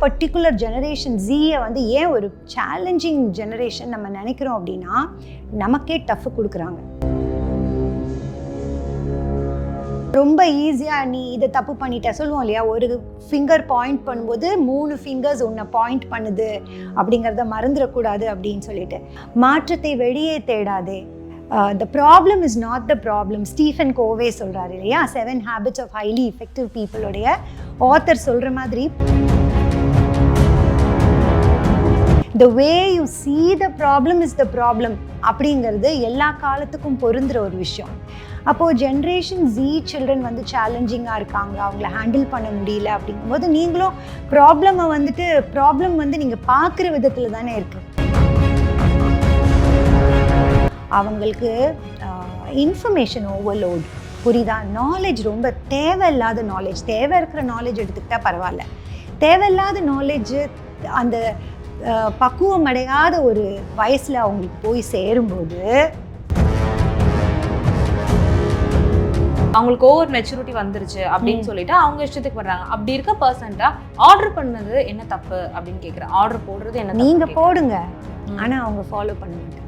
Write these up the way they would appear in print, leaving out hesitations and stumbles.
Particular generation ஜீயை வந்து ஏன் ஒரு சேலஞ்சிங் ஜெனரேஷன் நம்ம நினைக்கிறோம் அப்படின்னா, நமக்கே டஃப் கொடுக்குறாங்க. ரொம்ப ஈஸியாக நீ இதை தப்பு பண்ணிட்ட சொல்லுவோம் இல்லையா, ஒரு ஃபிங்கர் பாயிண்ட் பண்ணும்போது 3 ஃபிங்கர்ஸ் உன்னை பாயிண்ட் பண்ணுது அப்படிங்கிறத மறந்துடக்கூடாது அப்படின்னு சொல்லிட்டு. மாற்றத்தை வெளியே தேடாதே, the problem is not the problem. Stephen கோவே சொல்கிறாரு இல்லையா, 7 Habits of Highly Effective People உடைய ஆத்தர் சொல்கிற மாதிரி, the way you see the problem is the problem அப்படிங்கிறது எல்லா காலத்துக்கும் பொருந்துகிற ஒரு விஷயம். அப்போது ஜென்ரேஷன் ஜி சில்ட்ரன் வந்து சேலஞ்சிங்காக இருக்காங்க, அவங்கள ஹேண்டில் பண்ண முடியல அப்படிங்கும்போது நீங்களும் ப்ராப்ளம் வந்து நீங்கள் பார்க்குற விதத்தில் தானே இருக்குது. அவங்களுக்கு இன்ஃபர்மேஷன் ஓவர்லோட், புரியுதா? நாலேஜ் ரொம்ப தேவையில்லாத நாலேஜ், தேவை இருக்கிற நாலேஜ் எடுத்துக்கிட்டால் பரவாயில்ல, தேவையில்லாத நாலேஜ் அந்த பக்குவம் அடையாத ஒரு வயசில் அவங்களுக்கு போய் சேரும்போது அவங்களுக்கு ஓவர் மெச்சூரிட்டி வந்துருச்சு அப்படின்னு சொல்லிட்டு அவங்க இஷ்டத்துக்கு வர்றாங்க. அப்படி இருக்க பர்சன்டா ஆர்டர் பண்ணது என்ன தப்பு அப்படின்னு கேட்குறேன். ஆர்டர் போடுறது என்ன? நீங்க போடுங்க, ஆனா அவங்க ஃபாலோ பண்ண மாட்டாங்க.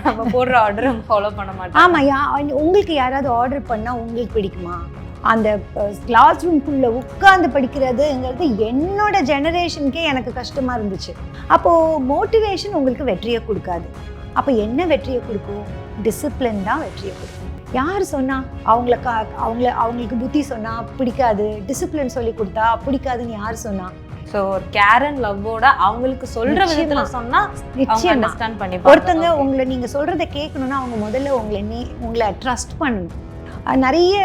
நம்ம போடுற ஆர்டர் அவங்க ஃபாலோ பண்ண மாட்டாங்க. ஆமாம், உங்களுக்கு யாராவது ஆர்டர் பண்ணால் உங்களுக்கு பிடிக்குமா? அந்த கிளாஸ் ரூம்குள்ளே உட்காந்து படிக்கிறதுங்கிறது என்னோட ஜெனரேஷனுக்கே எனக்கு கஷ்டமாக இருந்துச்சு. அப்போது மோட்டிவேஷன் உங்களுக்கு வெற்றியை கொடுக்காது. அப்போ என்ன வெற்றியை கொடுக்கும்? டிசிப்ளின் தான் வெற்றியை கொடுக்கும். யார் சொன்னால் அவங்களுக்கு புத்தி சொன்னால் பிடிக்காது, டிசிப்ளின் சொல்லி கொடுத்தா பிடிக்காதுன்னு யார் சொன்னால்? ஸோ ஒரு கேர் அண்ட் லவ்வோட அவங்களுக்கு சொல்கிற விதத்தில் சொன்னால் நிச்சயம் அண்டர்ஸ்டாண்ட் பண்ணி. ஒருத்தங்க உங்களை நீங்கள் சொல்கிறத கேட்கணுன்னா அவங்க முதல்ல உங்களை ட்ரஸ்ட் பண்ணணும். நிறைய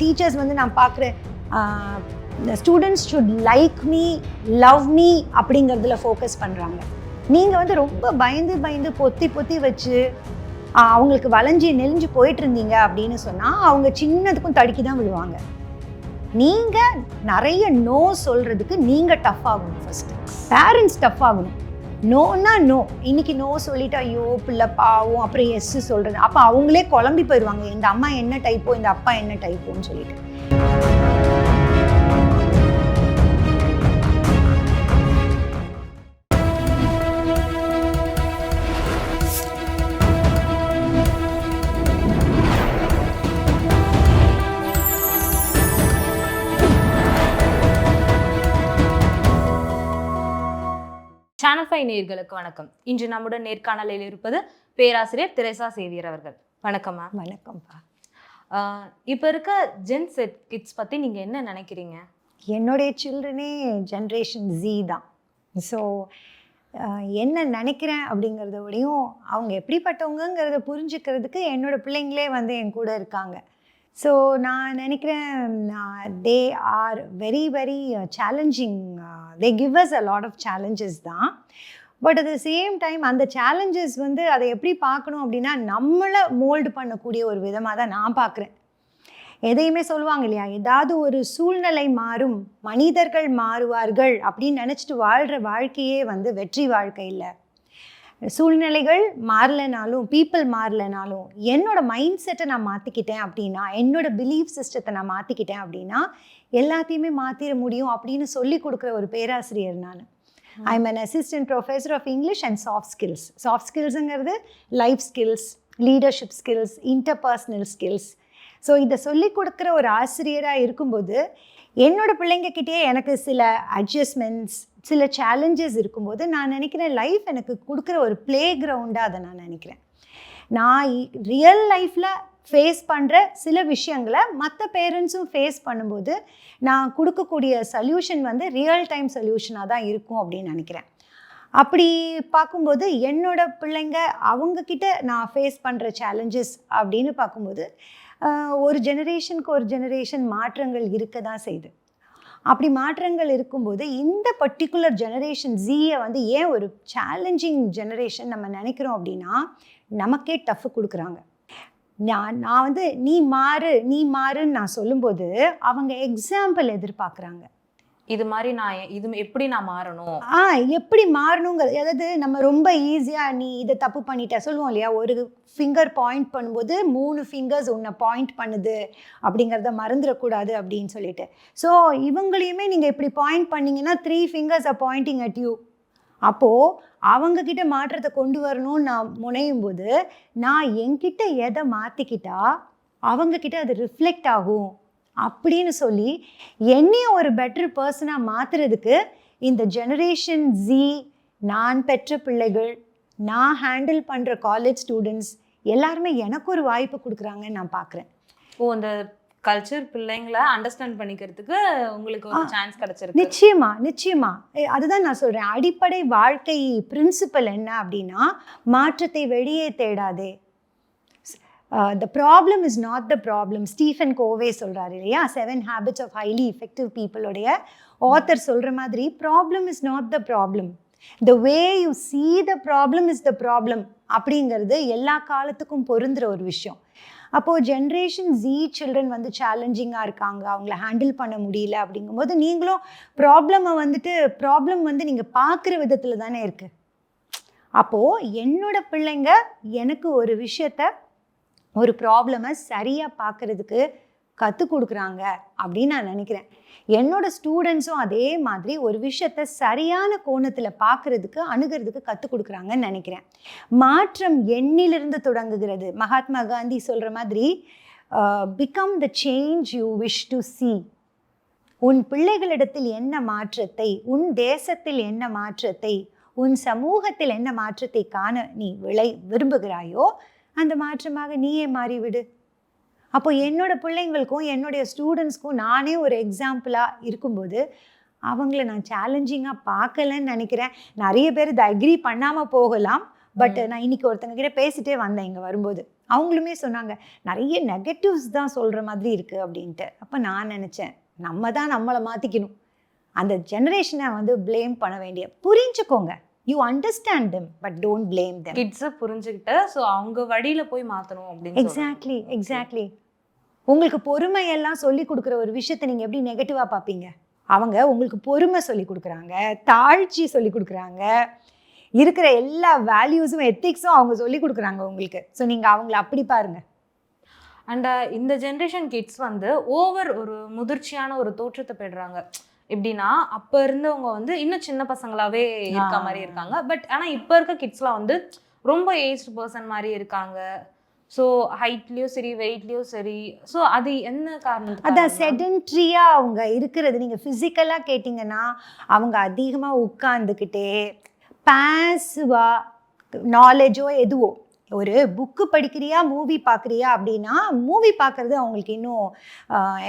டீச்சர்ஸ் வந்து நான் பார்க்குறேன், students should like me, love me அப்படிங்கிறதுல ஃபோக்கஸ் பண்ணுறாங்க. நீங்கள் வந்து ரொம்ப பயந்து பொத்தி வச்சு அவங்களுக்கு வளைஞ்சி நெளிஞ்சு போயிட்டு இருந்தீங்க அப்படின்னு சொன்னால் அவங்க சின்னதுக்கும் தடுக்கி தான் விழுவாங்க. நீங்கள் நிறைய நோ சொல்கிறதுக்கு நீங்கள் டஃப் ஆகணும். ஃபஸ்ட்டு பேரண்ட்ஸ் டஃப் ஆகணும். நோன்னா நோ, இன்னைக்கு நோ சொல்லிட்டு ஐயோ பிள்ளை பாவம், அப்புறம் எஸ் சொல்கிறது, அப்போ அவங்களே குழம்பி போயிடுவாங்க, இந்த அம்மா என்ன டைப்போ இந்த அப்பா என்ன டைப்போன்னு சொல்லிட்டு. சேனல் 5 நேயர்களுக்கு வணக்கம். இன்று நம்முடன் நேர்காணலில் இருப்பது பேராசிரியர் தெரேசா சேவியர் அவர்கள். வணக்கம் மேம். வணக்கம்ப்பா. இப்போ இருக்க ஜென் செட் கிட்ஸ் பற்றி நீங்கள் என்ன நினைக்கிறீங்க? என்னுடைய சில்ட்ரனே ஜென்ரேஷன் ஜி தான். ஸோ என்ன நினைக்கிறேன் அப்படிங்கிறத விடையும் அவங்க எப்படிப்பட்டவங்கிறத புரிஞ்சுக்கிறதுக்கு என்னோடய பிள்ளைங்களே வந்து என் கூட இருக்காங்க. ஸோ நான் நினைக்கிறேன் they are very very challenging. They give us a lot of challenges தான். But at the same time அந்த சேலஞ்சஸ் வந்து அதை எப்படி பார்க்கணும் அப்படின்னா நம்மளை மோல்டு பண்ணக்கூடிய ஒரு விதமாக தான் நான் பார்க்குறேன். எதையுமே சொல்லுவாங்க இல்லையா, ஏதாவது ஒரு சூழ்நிலை மாறும், மனிதர்கள் மாறுவார்கள் அப்படின்னு நினச்சிட்டு வாழ்கிற வாழ்க்கையே வந்து வெற்றி வாழ்க்கை இல்லை. சூழ்நிலைகள் மாறலைனாலும், பீப்புள் மாறலைனாலும், என்னோட மைண்ட் செட்டை நான் மாற்றிக்கிட்டேன் அப்படின்னா, என்னோட பிலீஃப் சிஸ்டத்தை நான் மாற்றிக்கிட்டேன் அப்படின்னா எல்லாத்தையுமே மாற்றிட முடியும் அப்படின்னு சொல்லி கொடுக்குற ஒரு பேராசிரியர் நான். I am an assistant professor of English and soft skills. Soft ஸ்கில்ஸுங்கிறது life skills, leadership skills, interpersonal skills. So இதை சொல்லி கொடுக்குற ஒரு ஆசிரியராக இருக்கும்போது என்னோடய பிள்ளைங்கக்கிட்டே எனக்கு சில அட்ஜஸ்ட்மெண்ட்ஸ், சில சேலஞ்சஸ் இருக்கும்போது நான் நினைக்கிறேன் லைஃப் எனக்கு கொடுக்குற ஒரு ப்ளே கிரவுண்டாக அதை நான் நினைக்கிறேன். நான் ரியல் லைஃப்பில் ஃபேஸ் பண்ணுற சில விஷயங்களை மற்ற பேரண்ட்ஸும் ஃபேஸ் பண்ணும்போது நான் கொடுக்கக்கூடிய சொல்யூஷன் வந்து ரியல் டைம் சொல்யூஷனாக தான் இருக்கும் அப்படின்னு நினைக்கிறேன். அப்படி பார்க்கும்போது என்னோடய பிள்ளைங்க அவங்கக்கிட்ட நான் ஃபேஸ் பண்ணுற சேலஞ்சஸ் அப்படின்னு பார்க்கும்போது ஒரு ஜெனரேஷன் மாற்றங்கள் இருக்க தான் செய்யுது. அப்படி மாற்றங்கள் இருக்கும்போது இந்த பர்டிகுலர் ஜெனரேஷன் ஜீயை வந்து ஏன் ஒரு சேலஞ்சிங் ஜெனரேஷன் நம்ம நினைக்கிறோம் அப்படின்னா நமக்கே டஃப் கொடுக்குறாங்க. நான் வந்து நீ மாறுன்னு நான் சொல்லும்போது அவங்க எக்ஸாம்பிள் எதிர்பார்க்குறாங்க. இது மாதிரி நான் இது எப்படி நான் மாறணும்? எப்படி மாறணுங்கிறது, அதாவது நம்ம ரொம்ப ஈஸியாக நீ இதை தப்பு பண்ணிட்ட சொல்லுவோம் இல்லையா, ஒரு ஃபிங்கர் பாயிண்ட் பண்ணும்போது 3 ஃபிங்கர்ஸ் உன்னை பாயிண்ட் பண்ணுது அப்படிங்கிறத மறந்துடக்கூடாது அப்படின்னு சொல்லிட்டு. ஸோ இவங்களையுமே நீங்கள் இப்படி பாயிண்ட் பண்ணிங்கன்னா 3 fingers R Poynting at you. அப்போது அவங்கக்கிட்ட மாற்றத்தை கொண்டு வரணும்னு நான் முனையும் போது நான் என்கிட்ட எதை மாற்றிக்கிட்டா அவங்கக்கிட்ட அது ரிஃப்ளெக்ட் ஆகும் அப்படின்னு சொல்லி என்னையும் ஒரு பெட்டர் பர்சனாக மாற்றுறதுக்கு இந்த ஜெனரேஷன் ஜி, நான் பெற்ற பிள்ளைகள், நான் ஹேண்டில் பண்ணுற காலேஜ் ஸ்டூடெண்ட்ஸ் எல்லாருமே எனக்கு ஒரு வாய்ப்பு கொடுக்குறாங்கன்னு நான் பார்க்குறேன். அந்த கல்ச்சர் பிள்ளைங்களை அண்டர்ஸ்டாண்ட் பண்ணிக்கிறதுக்கு உங்களுக்கு ஒரு சான்ஸ் கிடைச்சிருக்கு. நிச்சயமா அதுதான் நான் சொல்கிறேன். அடிப்படை வாழ்க்கை பிரின்சிபல் என்ன அப்படின்னா, மாற்றத்தை வெளியே தேடாதே. The problem is not the problem. Stephen கோவே சொல்கிறாரு இல்லையா, 7 Habits of Highly Effective People உடைய ஆத்தர் சொல்கிற மாதிரி, problem is not the problem, the way you see the problem is the problem அப்படிங்கிறது எல்லா காலத்துக்கும் பொருந்துகிற ஒரு விஷயம். அப்போது ஜென்ரேஷன் ஜி சில்ட்ரன் வந்து சேலஞ்சிங்காக இருக்காங்க, அவங்கள ஹேண்டில் பண்ண முடியல அப்படிங்கும்போது நீங்களும் ப்ராப்ளம் வந்து நீங்கள் பார்க்குற விதத்தில் தானே இருக்குது. அப்போது என்னோட பிள்ளைங்க எனக்கு ஒரு விஷயத்த, ஒரு ப்ராப்ளமை சரியாக பார்க்குறதுக்கு கற்றுக் கொடுக்குறாங்க அப்படின்னு நான் நினைக்கிறேன். என்னோடய ஸ்டூடெண்ட்ஸும் அதே மாதிரி ஒரு விஷயத்தை சரியான கோணத்தில் பார்க்குறதுக்கு, அணுகிறதுக்கு கற்றுக் கொடுக்குறாங்கன்னு நினைக்கிறேன். மாற்றம் எண்ணிலிருந்து தொடங்குகிறது. மகாத்மா காந்தி சொல்கிற மாதிரி, become the change you wish to see. உன் பிள்ளைகளிடத்தில் என்ன மாற்றத்தை, உன் தேசத்தில் என்ன மாற்றத்தை, உன் சமூகத்தில் என்ன மாற்றத்தை காண நீ விரும்புகிறாயோ அந்த மாற்றமாக நீயே மாறிவிடு. அப்போ என்னோட பிள்ளைங்களுக்கும் என்னுடைய ஸ்டூடெண்ட்ஸ்க்கும் நானே ஒரு எக்ஸாம்பிளாக இருக்கும்போது அவங்கள நான் சேலஞ்சிங்காக பார்க்கலன்னு நினைக்கிறேன். நிறைய பேர் இதை அக்ரி பண்ணாமல் போகலாம். பட் நான் இன்னைக்கு ஒருத்தங்க கிட்ட பேசிட்டே வந்தேன் இங்கே வரும்போது, அவங்களுமே சொன்னாங்க நிறைய நெகட்டிவ்ஸ் தான் சொல்கிற மாதிரி இருக்குது அப்படின்ட்டு. அப்போ நான் நினச்சேன், நம்ம தான் நம்மளை மாற்றிக்கணும். அந்த ஜெனரேஷனை வந்து ப்ளேம் பண்ண வேண்டிய, புரிஞ்சுக்கோங்க, you understand them but don't blame them. கிட்ஸை புரிஞ்சுக்கிட்டு ஸோ அவங்க வழியில் போய் மாற்றணும் அப்படின்னு. எக்ஸாக்ட்லி. உங்களுக்கு பொறுமையெல்லாம் சொல்லி கொடுக்குற ஒரு விஷயத்தை நீங்கள் எப்படி நெகட்டிவாக பார்ப்பீங்க? அவங்க உங்களுக்கு பொறுமை சொல்லி கொடுக்குறாங்க, தாழ்ச்சி சொல்லி கொடுக்குறாங்க, இருக்கிற எல்லா வேல்யூஸும் எத்திக்ஸும் அவங்க சொல்லி கொடுக்குறாங்க உங்களுக்கு. ஸோ நீங்கள் அவங்கள அப்படி பாருங்கள். அண்ட் இந்த ஜென்ரேஷன் கிட்ஸ் வந்து ஒரு முதிர்ச்சியான ஒரு தோற்றத்தை பெறுறாங்க. எப்படின்னா, அப்போ இருந்தவங்க வந்து இன்னும் சின்ன பசங்களாவே இருக்க மாதிரி இருக்காங்க. பட் ஆனால் இப்போ இருக்க கிட்ஸ்லாம் வந்து ரொம்ப ஏஜ்டு பர்சன் மாதிரி இருக்காங்க. ஸோ ஹைட்லேயும் சரி, வெயிட்லேயும் சரி. ஸோ அது என்ன காரணம்? அதான் செடென்ட்ரியாக அவங்க இருக்கிறது. நீங்கள் ஃபிசிக்கலாக கேட்டிங்கன்னா அவங்க அதிகமாக உட்கார்ந்துக்கிட்டே பேசிவாக, நாலேஜோ எதுவோ, ஒரு புக்கு படிக்கிறியா, மூவி பார்க்குறியா அப்படின்னா, மூவி பார்க்குறது அவங்களுக்கு இன்னும்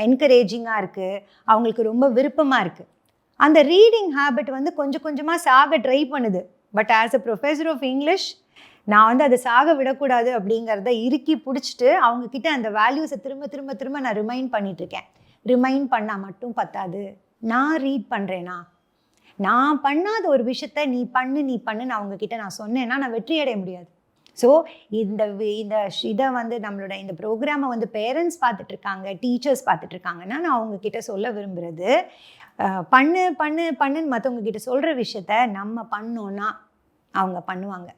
என்கரேஜிங்காக இருக்குது, அவங்களுக்கு ரொம்ப விருப்பமாக இருக்குது. அந்த ரீடிங் ஹேபிட் வந்து கொஞ்சம் கொஞ்சமாக சாக ட்ரை பண்ணுது. But as a professor of English நான் வந்து அதை சாக விடக்கூடாது அப்படிங்கிறத இறுக்கி பிடிச்சிட்டு அவங்கக்கிட்ட அந்த வேல்யூஸை திரும்ப திரும்ப திரும்ப நான் ரிமைண்ட் பண்ணிகிட்ருக்கேன். ரிமைண்ட் பண்ணால் மட்டும் பத்தாது, நான் ரீட் பண்ணுறேன்னா, நான் பண்ணாத ஒரு விஷயத்த நீ பண்ணுன்னு அவங்கக்கிட்ட நான் சொன்னேன்னா நான் வெற்றி அடைய முடியாது. ஸோ இந்த இதை வந்து நம்மளோட இந்த ப்ரோக்ராமை வந்து பேரண்ட்ஸ் பார்த்துட்ருக்காங்க, டீச்சர்ஸ் பார்த்துட்ருக்காங்கன்னா நான் அவங்கக்கிட்ட சொல்ல விரும்புகிறது, பண்ணுன்னு மற்றவங்கக்கிட்ட சொல்கிற விஷயத்த நம்ம பண்ணோன்னா அவங்க பண்ணுவாங்க.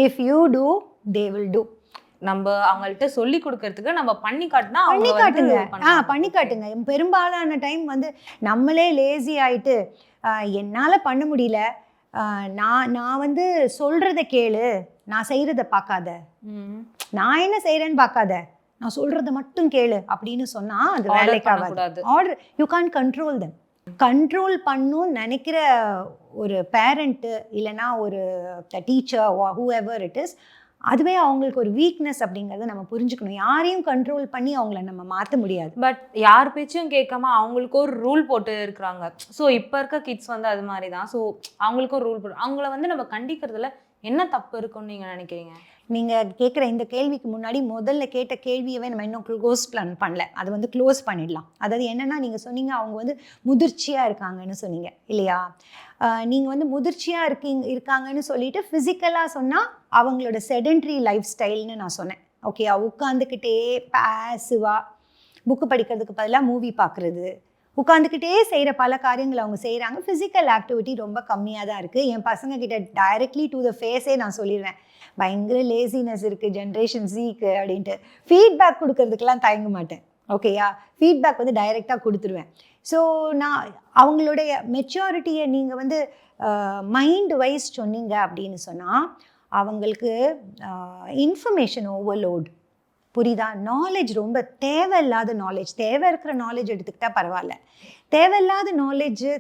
If you do they will do. நம்ம அவங்கள்ட்ட சொல்லி கொடுக்கறதுக்கு நம்ம பண்ணி காட்டுங்க. பண்ணி காட்டுங்க. பெரும்பாலான டைம் வந்து நம்மளே லேசி ஆகிட்டு என்னால் பண்ண முடியல, நான் வந்து சொல்கிறத கேளு, நான் செய்கிறத பார்க்காத, நான் என்ன செய்கிறேன்னு பார்க்காத, நான் சொல்கிறத மட்டும் கேளு அப்படின்னு சொன்னால் அது வேலைக்காகாது. Order you can control them. Control பண்ணணும்னு நினைக்கிற ஒரு பேரண்ட்டு இல்லைனா ஒரு டீச்சர் ஹூஎவர் இட் இஸ், அதுவே அவங்களுக்கு ஒரு வீக்னஸ் அப்படிங்கிறத நம்ம புரிஞ்சுக்கணும். யாரையும் கண்ட்ரோல் பண்ணி அவங்கள நம்ம மாற்ற முடியாது. பட் யார் பேச்சும் கேட்காம அவங்களுக்கு ஒரு ரூல் போட்டு இருக்கிறாங்க. ஸோ இப்போ இருக்க கிட்ஸ் வந்து அது மாதிரி தான். ஸோ அவங்களுக்கு ஒரு ரூல் போட்டு அவங்கள வந்து நம்ம கண்டிக்கிறதுல என்ன தப்பு இருக்குன்னு நீங்கள் நினைக்கிறீங்க? நீங்கள் கேட்குற இந்த கேள்விக்கு முன்னாடி முதல்ல கேட்ட கேள்வியவே நம்ம இன்னும் க்ளோஸ் பண்ணல, அது வந்து க்ளோஸ் பண்ணிடலாம். அதாவது என்னென்னா, நீங்கள் சொன்னீங்க அவங்க வந்து முதிர்ச்சியாக இருக்காங்கன்னு சொன்னீங்க இல்லையா? நீங்கள் வந்து முதிர்ச்சியாக இருக்காங்கன்னு சொல்லிட்டு ஃபிசிக்கலாக சொன்னால் அவங்களோட செடென்ட்ரி லைஃப் ஸ்டைல்னு நான் சொன்னேன். ஓகே, உட்காந்துக்கிட்டே பேசிவாக புக்கு படிக்கிறதுக்கு பதிலாக மூவி பார்க்குறது, உட்காந்துக்கிட்டே செய்கிற பல காரியங்கள் அவங்க செய்கிறாங்க. ஃபிசிக்கல் ஆக்டிவிட்டி ரொம்ப கம்மியாக தான் இருக்குது. என் பசங்க கிட்ட டைரக்ட்லி டு த ஃபேஸே நான் சொல்லிடுவேன், பயங்கர லேசினஸ் இருக்குது ஜென்ரேஷன் ஜீக்கு அப்படின்ட்டு. ஃபீட்பேக் கொடுக்கறதுக்கெல்லாம் தயங்க மாட்டேன். ஓகேயா, ஃபீட்பேக் வந்து டைரெக்டாக கொடுத்துருவேன். ஸோ நான் அவங்களுடைய மெச்சூரிட்டியை நீங்கள் வந்து மைண்ட் வைஸ் சொன்னீங்க அப்படின்னு சொன்னால் அவங்களுக்கு இன்ஃபர்மேஷன் ஓவர்லோட், புரியுதா? நாலேஜ் ரொம்ப தேவையில்லாத நாலேஜ், தேவை இருக்கிற நாலேஜ் எடுத்துக்கிட்டால் பரவாயில்ல, தேவையில்லாத நாலேஜு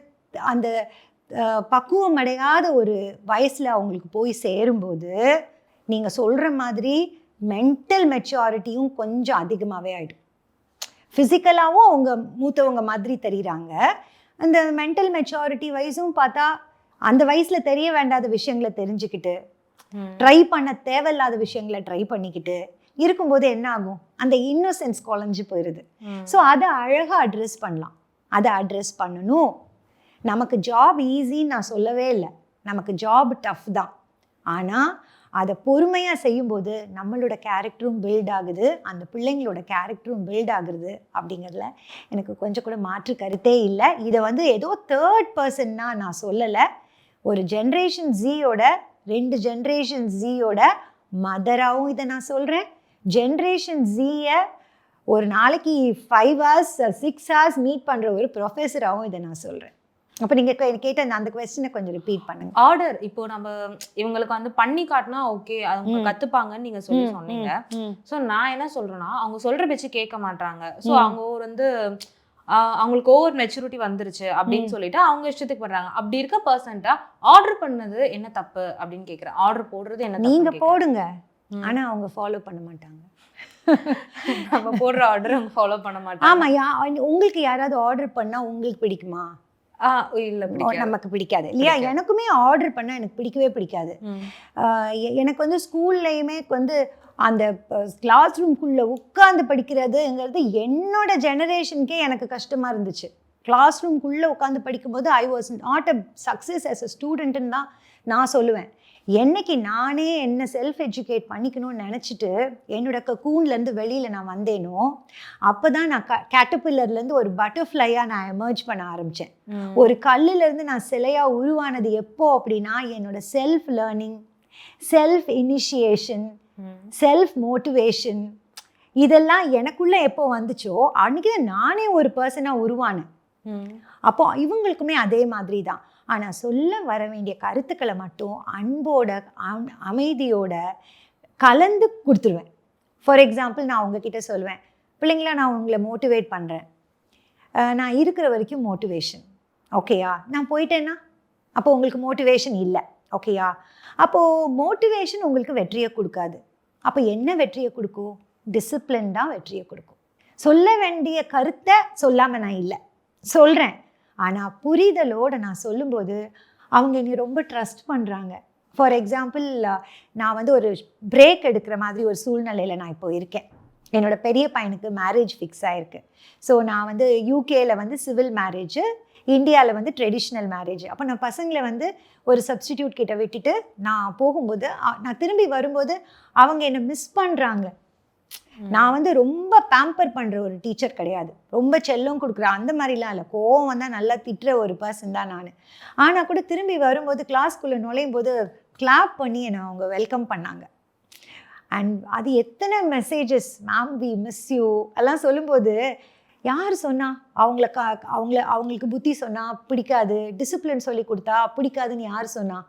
அந்த பக்குவம் அடையாத ஒரு வயசில் அவங்களுக்கு போய் சேரும்போது நீங்கள் சொல்கிற மாதிரி மென்டல் மெச்சூரிட்டியும் கொஞ்சம் அதிகமாகவே ஆகிடும். ஃபிசிக்கலாகவும் அவங்க மூத்தவங்க மாதிரி தெரியுறாங்க. அந்த மென்டல் மெச்சூரிட்டி வயசும் பார்த்தா அந்த வயசில் தெரிய வேண்டாத விஷயங்களை தெரிஞ்சுக்கிட்டு, ட்ரை பண்ண தேவையில்லாத விஷயங்களை ட்ரை பண்ணிக்கிட்டு இருக்கும்போது என்ன ஆகும், அந்த இன்னோசென்ஸ் குறைஞ்சு போயிடுது. ஸோ அதை அழகாக அட்ரெஸ் பண்ணலாம். அதை அட்ரெஸ் பண்ணணும். நமக்கு ஜாப் ஈஸின்னு நான் சொல்லவே இல்லை, நமக்கு ஜாப் டஃப் தான். ஆனால் அதை பொறுமையாக செய்யும்போது நம்மளோட கேரக்டரும் பில்ட் ஆகுது, அந்த பிள்ளைங்களோட கேரக்டரும் பில்ட் ஆகுது. அப்படிங்கிறதுல எனக்கு கொஞ்சம் கூட மாற்று கருத்தே இல்லை. இதை வந்து ஏதோ தேர்ட் பர்சன்னா நான் சொல்லலை. ஒரு ஜென்ரேஷன் ஜியோட 2 ஜென்ரேஷன் ஜியோட மதராகவும் இதை நான் சொல்கிறேன். ஜென்ரேஷன் ஜியை ஒரு நாளைக்கு 5 hours 6 hours மீட் பண்ணுற ஒரு ப்ரொஃபஸராகவும் இதை நான் சொல்கிறேன். அப்போ நீங்கள் கேட்ட அந்த கொஸ்டினை கொஞ்சம் ரிப்பீட் பண்ணுங்க. ஆர்டர் இப்போ நம்ம இவங்களுக்கு வந்து பண்ணி காட்டினா ஓகே அவங்க கத்துப்பாங்கன்னு நீங்க சொன்னீங்க. ஸோ நான் என்ன சொல்றேன்னா, அவங்க சொல்ற பேச்சு கேட்க மாட்டாங்க. ஸோ அவங்க வந்து அவங்களுக்கு ஓவர் மெச்சூரிட்டி வந்துருச்சு அப்படின்னு சொல்லிட்டு அவங்க இஷ்டத்துக்கு பண்றாங்க. அப்படி இருக்க பர்சன்ட்டா ஆர்டர் பண்ணது என்ன தப்பு அப்படின்னு கேட்குறேன். ஆர்டர் போடுறது என்ன? நீங்க போடுங்க, ஆனா அவங்க ஃபாலோ பண்ண மாட்டாங்க. நம்ம போடுற ஆர்டர் அவங்க ஃபாலோ பண்ண மாட்டாங்க. ஆமா, உங்களுக்கு யாராவது ஆர்டர் பண்ணா உங்களுக்கு பிடிக்குமா? இல்ல, நமக்கு பிடிக்காது இல்லையா? எனக்குமே ஆர்டர் பண்ணா எனக்கு பிடிக்கவே பிடிக்காது. எனக்கு வந்து ஸ்கூல்லையுமே வந்து அந்த கிளாஸ் ரூம்குள்ளே உட்காந்து படிக்கிறதுங்கிறது என்னோட ஜெனரேஷனுக்கே எனக்கு கஷ்டமாக இருந்துச்சு. கிளாஸ் ரூம்குள்ளே உட்காந்து படிக்கும்போது I was not a success as a ஸ்டூடெண்ட்டுன்னு தான் நான் சொல்லுவேன். என்னைக்கு நானே என்ன செல்ஃப் எஜுகேட் பண்ணிக்கணும்னு நினச்சிட்டு என்னோட கக்கூன்லேருந்து வெளியில் நான் வந்தேனோ அப்போ தான் நான் கேட்டர்பில்லர்லேருந்து ஒரு பட்டர்ஃப்ளையாக நான் எமர்ஜ் பண்ண ஆரம்பித்தேன். ஒரு கல்லுலேருந்து நான் சிலையாக உருவானது எப்போ அப்படின்னா, என்னோட self learning, self initiation, self motivation இதெல்லாம் எனக்குள்ளே எப்போ வந்துச்சோ அன்றைக்கி தான் நானே ஒரு பர்சனாக உருவானேன். அப்போ இவங்களுக்குமே அதே மாதிரி தான். ஆனால் சொல்ல வர வேண்டிய கருத்துக்களை மட்டும் அன்போட அமைதியோட கலந்து கொடுத்துருவேன். ஃபார் எக்ஸாம்பிள், நான் உங்ககிட்ட சொல்லுவேன், பிள்ளைங்களா நான் உங்களை மோட்டிவேட் பண்ணுறேன், நான் இருக்கிற வரைக்கும் மோட்டிவேஷன், ஓகேயா? நான் போயிட்டேன்னா அப்போ உங்களுக்கு மோட்டிவேஷன் இல்லை, ஓகேயா? அப்போது மோட்டிவேஷன் உங்களுக்கு வெற்றியை கொடுக்காது. அப்போ என்ன வெற்றியை கொடுக்கும்? டிசிப்ளின் தான் வெற்றியை கொடுக்கும். சொல்ல வேண்டிய கருத்தை சொல்லாமல் நான் இல்லை சொல்கிறேன், ஆனால் புரிதலோடு நான் சொல்லும்போது அவங்க என்னை ரொம்ப ட்ரஸ்ட் பண்ணுறாங்க. ஃபார் எக்ஸாம்பிள், நான் வந்து ஒரு பிரேக் எடுக்கிற மாதிரி ஒரு சூழ்நிலையில் நான் இப்போ இருக்கேன். என்னோடய பெரிய பையனுக்கு மேரேஜ் ஃபிக்ஸ் ஆகிருக்கு. ஸோ நான் வந்து யூகேயில் வந்து சிவில் மேரேஜு, இந்தியாவில் வந்து ட்ரெடிஷ்னல் மேரேஜ். அப்போ நான் பசங்களை வந்து ஒரு சப்ஸ்டிடியூட் கிட்ட விட்டுட்டு நான் போகும்போது, நான் திரும்பி வரும்போது அவங்க என்னை மிஸ் பண்ணுறாங்க. நான் வந்து ரொம்ப பேம்பர் பண்ணுற ஒரு டீச்சர் கிடையாது, ரொம்ப செல்லம் கொடுக்குற அந்த மாதிரிலாம் இல்லை. கோவம் வந்தால் நல்லா திட்டுற ஒரு பர்சன் தான் நான். ஆனால் கூட திரும்பி வரும்போது கிளாஸ்க்குள்ளே நுழையும் போது கிளாப் பண்ணி என்னை அவங்க வெல்கம் பண்ணாங்க. அண்ட் அது எத்தனை messages, ma'am we miss you எல்லாம் சொல்லும்போது, யார் சொன்னால் அவங்களுக்கு புத்தி சொன்னால் பிடிக்காது, டிசிப்ளின் சொல்லி கொடுத்தா பிடிக்காதுன்னு யார் சொன்னால்?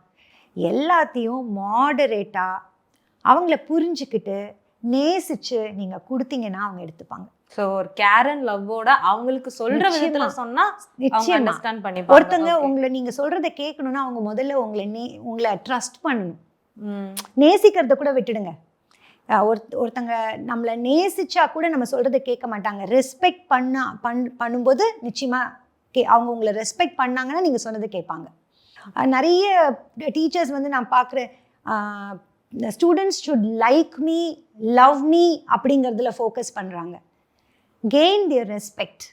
எல்லாத்தையும் மாடரேட்டாக அவங்கள புரிஞ்சுக்கிட்டு நேசிச்சு நீங்கள் கொடுத்தீங்கன்னா அவங்க எடுத்துப்பாங்க. ஸோ ஒரு கேர் அண்ட் லவ்வோட அவங்களுக்கு சொல்கிற விதத்தில் சொன்னால் நிச்சயம் அண்டர்ஸ்டாண்ட் பண்ணிப்பாங்க. ஒருத்தங்க உங்களை நீங்கள் சொல்கிறத கேட்கணுன்னா அவங்க முதல்ல உங்களை ட்ரஸ்ட் பண்ணணும். நேசிக்கிறத கூட விட்டுடுங்க. ஒருத்தங்க நம்மளை நேசிச்சா கூட நம்ம சொல்கிறத கேட்க மாட்டாங்க. ரெஸ்பெக்ட் பண்ணும்போது நிச்சயமாக அவங்க உங்களை ரெஸ்பெக்ட் பண்ணாங்கன்னா நீங்கள் சொன்னதை கேட்பாங்க. நிறைய டீச்சர்ஸ் வந்து நான் பார்க்குறேன், students should like me, love me அப்படிங்கிறதுல ஃபோக்கஸ் பண்ணுறாங்க. கெயின் தியர் ரெஸ்பெக்ட்,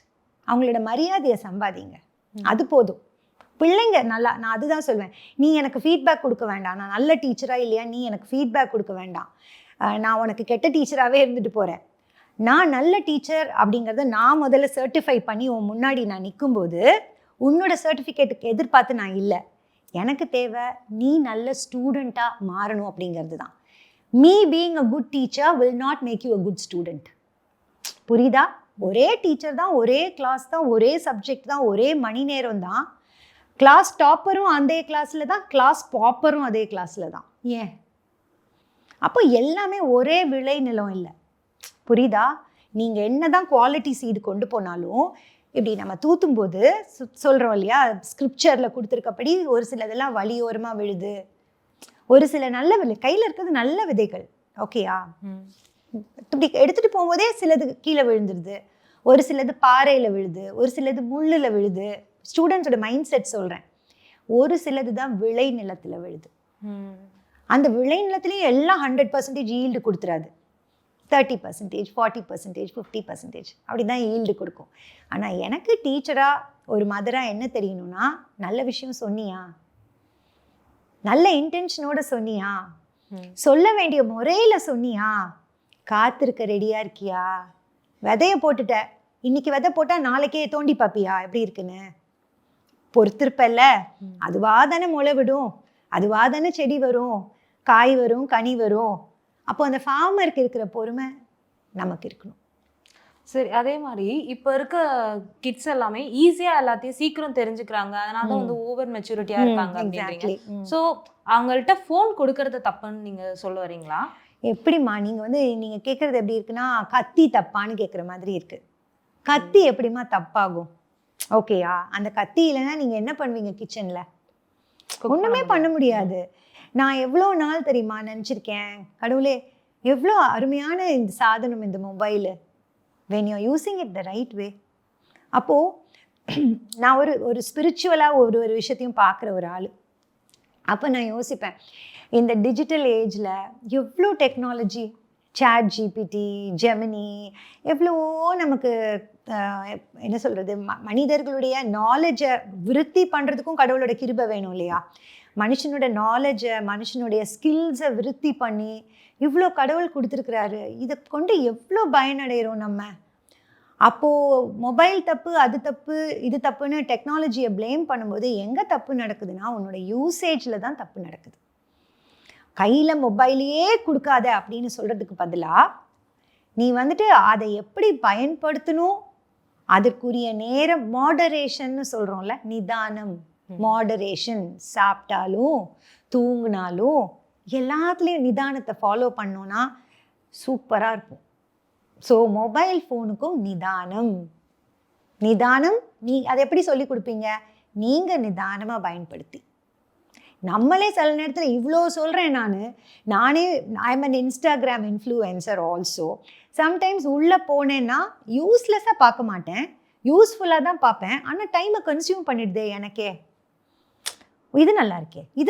அவங்களோட மரியாதையை சம்பாதிங்க, அது போதும். பிள்ளைங்க நல்லா, நான் அதுதான் சொல்வேன், நீ எனக்கு ஃபீட்பேக் கொடுக்க வேண்டாம், நான் நல்ல டீச்சராக இல்லையா நீ எனக்கு ஃபீட்பேக் கொடுக்க வேண்டாம், நான் உனக்கு கெட்ட டீச்சராகவே இருந்துட்டு போகிறேன், நான் நல்ல டீச்சர் அப்படிங்கிறத நான் முதல்ல சர்டிஃபை பண்ணி உன் முன்னாடி நான் நிற்கும்போது உன்னோட சர்டிஃபிகேட்டுக்கு எதிர்பார்த்து நான் இல்லை. எனக்கு தேவை நீ நல்ல ஸ்டூடெண்ட்டாக மாறணும் அப்படிங்கிறது தான். Me being a good teacher will not make you a good student. புரியுதா? ஒரே டீச்சர் தான், ஒரே கிளாஸ் தான், ஒரே சப்ஜெக்ட் தான், ஒரே மணி நேரம் தான். கிளாஸ் டாப்பரும் அதே கிளாஸில் தான், கிளாஸ் பாப்பரும் அதே கிளாஸில் தான். ஏன்? அப்போ எல்லாமே ஒரே விளை நிலம் இல்லை. புரியுதா? நீங்கள் என்ன தான் குவாலிட்டி சீடு கொண்டு போனாலும் இப்படி நம்ம தூத்தும்போது சொல்கிறோம் இல்லையா, ஸ்கிரிப்சரில் கொடுத்துருக்கப்படி ஒரு சிலதெல்லாம் வழியோரமாக விழுது, ஒரு சில நல்ல விதை கையில் இருக்கிறது நல்ல விதைகள். ஓகேயா? இப்படி எடுத்துகிட்டு போகும்போதே சிலது கீழே விழுந்துருது, ஒரு சிலது பாறையில் விழுது, ஒரு சிலது முள்ளில் விழுது. ஸ்டூடெண்ட்ஸோட மைண்ட் செட் சொல்கிறேன். ஒரு சிலது தான் விளை நிலத்தில் விழுது. அந்த விளை நிலத்துலேயும் எல்லாம் 100% ஈல்டு கொடுத்துறாது. 30%, 40%, 50% அப்படி தான் ஈல்டு கொடுக்கும். ஆனால் எனக்கு டீச்சராக ஒரு மதராக என்ன தெரியணும்னா, நல்ல விஷயம் சொன்னியா, நல்ல இன்டென்ஷனோட சொன்னியா, சொல்ல வேண்டிய முறையில் சொன்னியா, காத்திருக்க ரெடியாக இருக்கியா, விதைய போட்டுட்ட, இன்னைக்கு விதை போட்டால் நாளைக்கே தோண்டி பார்ப்பியா எப்படி இருக்குன்னு, பொறுத்திருப்பல்ல, அதுவா தானே முளை விடும், அதுவா தானே செடி வரும், காய் வரும், கனி வரும். அப்போ அந்த ஃபார்மருக்கு இருக்கிற பொறுமை நமக்கு இருக்கணும். சரி, அதே மாதிரி இப்போ இருக்க கிட்ஸ் எல்லாமே ஈஸியாக எல்லாத்தையும் சீக்கிரம் தெரிஞ்சுக்கிறாங்க, அதனால தான் வந்து ஓவர் மெச்சூரிட்டியாக இருக்காங்க அப்படின்றீங்க. ஸோ அவங்கள்ட்ட ஃபோன் கொடுக்கறது தப்புன்னு நீங்கள் சொல்ல வரீங்களா? எப்படிம்மா நீங்கள் வந்து நீங்கள் கேட்குறது எப்படி இருக்குன்னா, கத்தி தப்பான்னு கேட்குற மாதிரி இருக்குது. கத்தி எப்படிம்மா தப்பாகும்? ஓகேயா? அந்த கத்தி இல்லைன்னா நீங்கள் என்ன பண்ணுவீங்க கிச்சனில்? ஒன்றுமே பண்ண முடியாது. நான் எவ்வளோ நாள் தெரியுமா நினச்சிருக்கேன், கடவுளே எவ்வளோ அருமையான இந்த சாதனம் இந்த mobile, when you're using it the right way. அப்போது நான் ஒரு ஸ்பிரிச்சுவலாக ஒரு விஷயத்தையும் பார்க்குற ஒரு ஆள். அப்போ நான் யோசிப்பேன், இந்த டிஜிட்டல் ஏஜில் எவ்வளோ டெக்னாலஜி, சாட் ஜிபிடி, ஜெமினி, எவ்வளவோ நமக்கு என்ன சொல்கிறது, மனிதர்களுடைய நாலேஜை விருத்தி பண்ணுறதுக்கும் கடவுளோட கிருபை வேணும் இல்லையா? மனுஷனோட நாலேஜை, மனுஷனுடைய ஸ்கில்ஸை விருத்தி பண்ணி இவ்வளோ கடவுள் கொடுத்துருக்குறாரு. இதை கொண்டு எவ்வளோ பயனடைகிறோம் நம்ம. அப்போது மொபைல் தப்பு, அது தப்பு, இது தப்புன்னு டெக்னாலஜியை ப்ளேம் பண்ணும்போது எங்கே தப்பு நடக்குதுன்னா, உன்னோட யூசேஜில் தான் தப்பு நடக்குது. கையில் மொபைலையே கொடுக்காத அப்படின்னு சொல்கிறதுக்கு பதிலாக நீ வந்துட்டு அதை எப்படி பயன்படுத்தணும், அதற்குரிய நேரம், மாடரேஷன்னு சொல்கிறோம்ல, நிதானம், மாடரேஷன். சாப்பிட்டாலும் தூங்கினாலும் எல்லாத்துலேயும் நிதானத்தை ஃபாலோ பண்ணோன்னா சூப்பராக இருக்கும். ஸோ மொபைல் ஃபோனுக்கும் நிதானம். நீ அதை எப்படி சொல்லி கொடுப்பீங்க? நீங்கள் நிதானமாக பயன்படுத்தி. நம்மளே சில நேரத்தில் இவ்வளோ சொல்கிறேன், நானே ஐ am an Instagram influencer also. Sometimes உள்ளே போனேன்னா யூஸ்லெஸ்ஸாக பார்க்க மாட்டேன், யூஸ்ஃபுல்லாக தான் பார்ப்பேன். ஆனால் டைமை கன்சியூம் பண்ணிடுதே எனக்கே. இது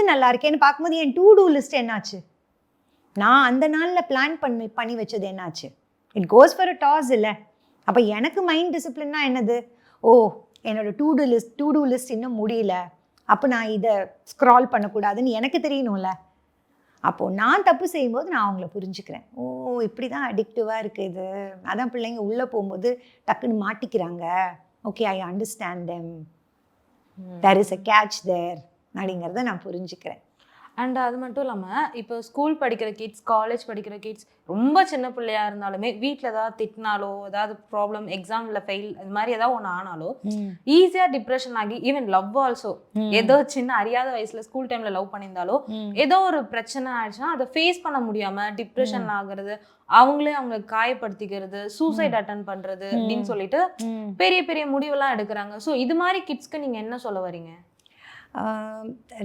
நல்லா இருக்கேன்னு பார்க்கும்போது என் டு டூ லிஸ்ட் என்னாச்சு? நான் அந்த நாளில் பிளான் பண்ணி வச்சது என்னாச்சு? It goes for a toss இல்லை? அப்போ எனக்கு மைண்ட் டிசிப்ளின்னா என்னது? ஓ, என்னோட டு டூ லிஸ்ட் இன்னும் முடியல, அப்போ நான் இதை ஸ்க்ரால் பண்ணக்கூடாதுன்னு எனக்கு தெரியணும்ல. அப்போது நான் தப்பு செய்யும்போது நான் அவங்கள புரிஞ்சுக்கிறேன். ஓ, இப்படி தான் அடிக்டிவாக இருக்குது இது. அதான் பிள்ளைங்க உள்ளே போகும்போது டக்குன்னு மாட்டிக்கிறாங்க. Okay, I understand them, there is a catch there அப்படிங்கிறத நான் புரிஞ்சுக்கிறேன். அண்ட் அது மட்டும் இல்லாமல் இப்போ ஸ்கூல் படிக்கிற கிட்ஸ், காலேஜ் படிக்கிற கிட்ஸ், ரொம்ப சின்ன பிள்ளையாக இருந்தாலுமே வீட்டில் ஏதாவது திட்டினாலோ, ஏதாவது ப்ராப்ளம், எக்ஸாமில் ஃபெயில், அது மாதிரி ஏதாவது ஒன்று ஆனாலோ ஈஸியாக டிப்ரெஷன் ஆகி, ஈவன் லவ் ஆல்சோ, ஏதோ சின்ன அறியாத வயசில் ஸ்கூல் டைமில் லவ் பண்ணியிருந்தாலோ ஏதோ ஒரு பிரச்சனை ஆயிடுச்சுன்னா அதை ஃபேஸ் பண்ண முடியாமல் டிப்ரெஷன் ஆகுறது, அவங்களே அவங்க காயப்படுத்திக்கிறது, சூசைட் அட்டன் பண்ணுறது அப்படின்னு சொல்லிட்டு பெரிய பெரிய முடிவெல்லாம் எடுக்கிறாங்க. ஸோ இது மாதிரி கிட்ஸ்க்கு நீங்கள் என்ன சொல்ல வரீங்க?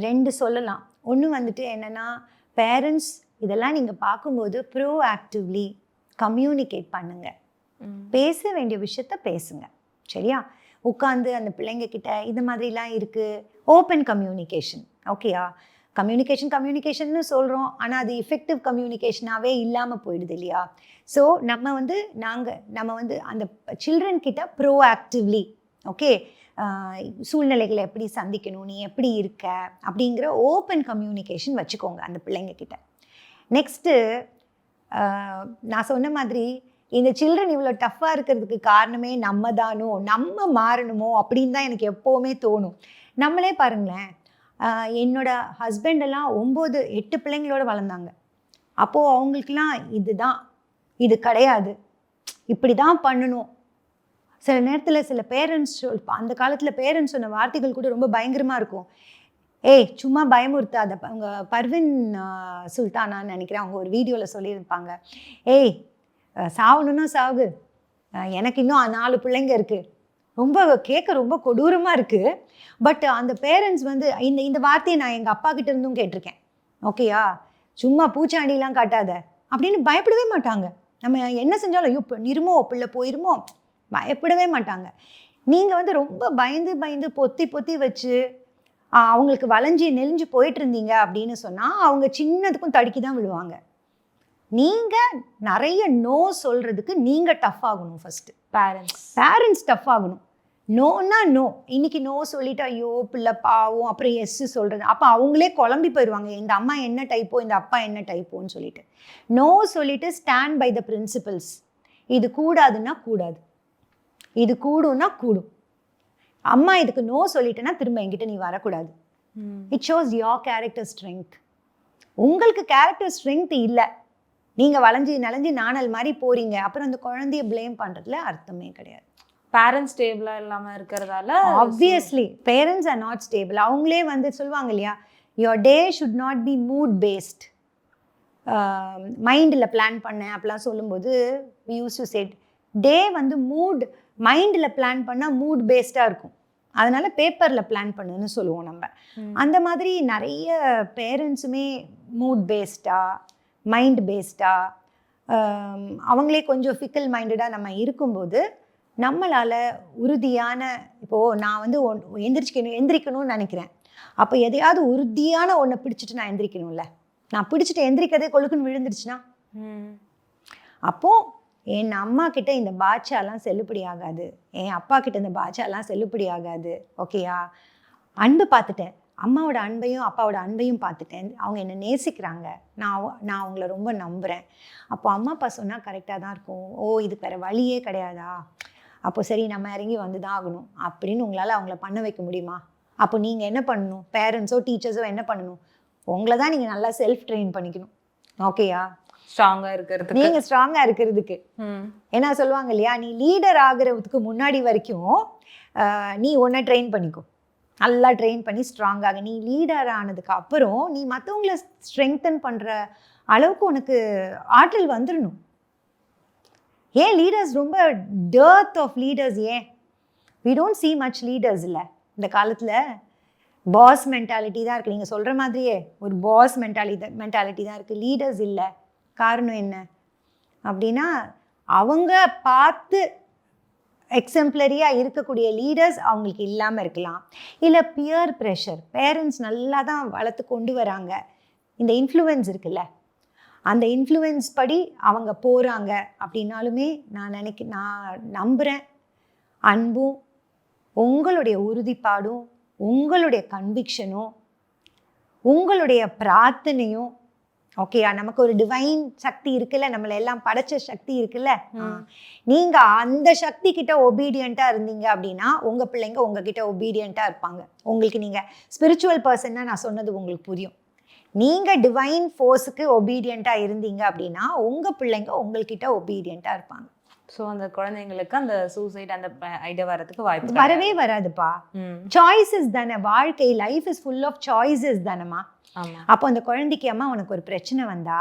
2 சொல்லலாம். ஒன்று வந்துட்டு என்னென்னா, பேரண்ட்ஸ் இதெல்லாம் நீங்கள் பார்க்கும்போது ப்ரோஆக்டிவ்லி கம்யூனிகேட் பண்ணுங்கள். பேச வேண்டிய விஷயத்த பேசுங்க, சரியா? உட்காந்து அந்த பிள்ளைங்கக்கிட்ட இது மாதிரிலாம் இருக்குது, ஓப்பன் கம்யூனிகேஷன். ஓகேயா? கம்யூனிகேஷன்னு சொல்கிறோம், ஆனால் அது எஃபெக்டிவ் கம்யூனிகேஷனாகவே இல்லாமல் போயிடுது இல்லையா? ஸோ நம்ம வந்து அந்த சில்ட்ரன் கிட்ட ப்ரோஆக்டிவ்லி, ஓகே, சூழ்நிலைகளை எப்படி சந்திக்கணும், நீ எப்படி இருக்க அப்படிங்கிற ஓப்பன் கம்யூனிகேஷன் வச்சுக்கோங்க அந்த பிள்ளைங்க கிட்ட. நெக்ஸ்ட்டு நான் சொன்ன மாதிரி இந்த சில்ட்ரன் இவ்வளோ டஃப்பாக இருக்கிறதுக்கு காரணமே நம்ம தானோ, நம்ம மாறணுமோ அப்படின்னு தான் எனக்கு எப்போவுமே தோணும். நம்மளே பாருங்களேன், என்னோட ஹஸ்பண்டெல்லாம் 9, 8 பிள்ளைங்களோட வளர்ந்தாங்க. அப்போது அவங்களுக்கெல்லாம் இதுதான், இது கிடையாது, இப்படி தான் பண்ணணும். சில நேரத்தில் சில பேரண்ட்ஸ் அந்த காலத்தில் பேரண்ட்ஸ் சொன்ன வார்த்தைகள் கூட ரொம்ப பயங்கரமாக இருக்கும். ஏய் சும்மா பயமுறுத்தாத. அவங்க பர்வின் சுல்தானான்னு நினைக்கிறேன், அவங்க ஒரு வீடியோவில் சொல்லியிருப்பாங்க. ஏய் சாவணுன்னா சாகு, எனக்கு இன்னும் 4 பிள்ளைங்க இருக்குது. ரொம்ப கேட்க ரொம்ப கொடூரமாக இருக்குது. பட் அந்த பேரண்ட்ஸ் வந்து இந்த வார்த்தையை நான் எங்கள் அப்பா கிட்ட இருந்தும் கேட்டிருக்கேன். ஓகேயா, சும்மா பூச்சாண்டிலாம் காட்டாத அப்படின்னு பயப்படவே மாட்டாங்க. நம்ம என்ன செஞ்சாலும் ஐயோ இருமோ பிள்ளை போயிருமோ பயப்படவே மாட்டாங்க. நீங்கள் வந்து ரொம்ப பயந்து பயந்து பொத்தி பொத்தி வச்சு அவங்களுக்கு வளைஞ்சி நெளிஞ்சு போயிட்டு இருந்தீங்க அப்படின்னு சொன்னால் அவங்க சின்னதுக்கும் தடுக்கி தான் விழுவாங்க. நீங்கள் நிறைய நோ சொல்கிறதுக்கு நீங்கள் டஃப் ஆகணும். ஃபஸ்ட்டு பேரண்ட்ஸ் டஃப் ஆகணும். நோன்னா நோ. இன்னைக்கு நோ சொல்லிட்டு ஐயோ பிள்ளை பாவம், அப்புறம் எஸ் சொல்கிறது. அப்போ அவங்களே குழம்பி போயிடுவாங்க, இந்த அம்மா என்ன டைப்போ இந்த அப்பா என்ன டைப்போன்னு சொல்லிட்டு. நோ சொல்லிட்டு ஸ்டாண்ட் பை த பிரின்சிபல்ஸ். இது கூடாதுன்னா கூடாது, இது கூடும்னா கூடும். அம்மா இதுக்கு நோ சொல்லிட்டேன்னா திரும்ப என்கிட்ட நீ வரக்கூடாது. It shows your character strength. உங்களுக்கு கேரக்டர் ஸ்ட்ரென்த் இல்லை, நீங்கள் வளைஞ்சி நலைஞ்சி நாணல் மாதிரி போகிறீங்க, அப்புறம் அந்த குழந்தைய ப்ளேம் பண்ணுறதுல அர்த்தமே கிடையாது. பேரண்ட்ஸ் ஸ்டேபிளாக இல்லாமல் இருக்கிறதால obviously parents are not stable. அவங்களே வந்து சொல்லுவாங்க இல்லையா, your day should not be mood based. மைண்டில் பிளான் பண்ணேன் அப்படிலாம் சொல்லும்போது we use to set day வந்து மூட் மைண்டில் பிளான் பண்ணால் மூட் பேஸ்டாக இருக்கும், அதனால் பேப்பரில் பிளான் பண்ணுன்னு சொல்லுவோம் நம்ம. அந்த மாதிரி நிறைய பேரண்ட்ஸுமே மூட் பேஸ்டாக மைண்ட் பேஸ்டாக அவங்களே கொஞ்சம் ஃபிக்கல் மைண்டடாக நம்ம இருக்கும்போது நம்மளால் உறுதியான, இப்போது நான் வந்து எந்திரிக்கணும்னு நினைக்கிறேன். அப்போ எதையாவது உறுதியான ஒன்றை பிடிச்சிட்டு நான் எந்திரிக்கணும்ல. நான் பிடிச்சிட்டு எந்திரிக்கிறதே கொழுக்குன்னு விழுந்துருச்சுன்னா அப்போது என் அம்மா கிட்ட இந்த பாட்சாலாம் செல்லுபடி ஆகாது, என் அப்பா கிட்ட இந்த பாட்சாலாம் செல்லுபடி ஆகாது. ஓகேயா, அன்பு பார்த்துட்டேன், அம்மாவோட அன்பையும் அப்பாவோட அன்பையும் பார்த்துட்டேன், அவங்க என்னை நேசிக்கிறாங்க, நான் அவங்கள ரொம்ப நம்புகிறேன். அப்போ அம்மா அப்பா சொன்னால் கரெக்டாக தான் இருக்கும். ஓ இதுக்கு வேறு வழியே கிடையாதா, அப்போ சரி நம்ம இறங்கி வந்து தான் ஆகணும் அப்படின்னு உங்களால் அவங்கள பண்ண வைக்க முடியுமா? அப்போ நீங்கள் என்ன பண்ணணும், பேரண்ட்ஸோ டீச்சர்ஸோ என்ன பண்ணணும், உங்களை தான் நீங்கள் நல்லா செல்ஃப் ட்ரெயின் பண்ணிக்கணும். ஓகேயா, ஸ்ட்ராங்காக இருக்கிறதுக்கு, நீங்கள் ஸ்ட்ராங்காக இருக்கிறதுக்கு. ஏன்னா சொல்லுவாங்க இல்லையா, நீ லீடர் ஆகிறதுக்கு முன்னாடி வரைக்கும் நீ ஒன்றை ட்ரெயின் பண்ணிக்கோ, நல்லா ட்ரெயின் பண்ணி ஸ்ட்ராங்காக. நீ லீடர் ஆனதுக்கு அப்புறம் நீ மற்றவங்கள ஸ்ட்ரெங்தன் பண்ணுற அளவுக்கு உனக்கு ஆற்றல் வந்துடணும். ஏன் லீடர்ஸ் ரொம்ப டர்த் ஆஃப் லீடர்ஸ், ஏன் we don't see much leaders இல்லை இந்த காலத்தில். பாஸ் மென்டாலிட்டி தான் இருக்குது, நீங்கள் சொல்கிற மாதிரியே ஒரு பாஸ் மென்டாலிட்டி தான் இருக்குது, லீடர்ஸ் இல்லை. காரணம் என்ன அப்படின்னா, அவங்க பார்த்து எக்ஸம்ப்ளரியாக இருக்கக்கூடிய லீடர்ஸ் அவங்களுக்கு இல்லாமல் இருக்கலாம். இல்லை பியர் ப்ரெஷர், பேரண்ட்ஸ் நல்லா தான் வளர்த்து கொண்டு வராங்க, இந்த இன்ஃப்ளூயன்ஸ் இருக்குல்ல, அந்த இன்ஃப்ளூயன்ஸ் படி அவங்க போகிறாங்க அப்படின்னாலுமே நான் நம்புகிறேன் அன்பும் உங்களுடைய உறுதிப்பாடும் உங்களுடைய கன்விக்ஷனும் உங்களுடைய பிரார்த்தனையும், ஓகேயா, நமக்கு ஒரு டிவைன் சக்தி இருக்குல்ல, நம்மளை எல்லாம் படைச்ச சக்தி இருக்குல்ல, நீங்கள் அந்த சக்தி கிட்ட ஒபீடியண்ட்டாக இருந்தீங்க அப்படின்னா உங்கள் பிள்ளைங்க உங்ககிட்ட ஒபீடியண்ட்டாக இருப்பாங்க. உங்களுக்கு நீங்கள் ஸ்பிரிச்சுவல் பர்சன்னா நான் சொன்னது உங்களுக்கு புரியும். நீங்கள் டிவைன் ஃபோர்ஸுக்கு ஒபீடியண்ட்டாக இருந்தீங்க அப்படின்னா உங்கள் பிள்ளைங்க உங்கள்கிட்ட ஒபீடியண்ட்டாக இருப்பாங்க. ஸோ அந்த குழந்தைங்களுக்கு அந்த சூசைட் அந்த ஐடியா வரதுக்கு வாய்ப்பு வரவே வராதுப்பா. சாய்ஸஸ் தானே வாழ்க்கை, life is full of choices தானேம்மா. அப்போ அந்த குழந்தைக்கு அம்மா உனக்கு ஒரு பிரச்சனை வந்தா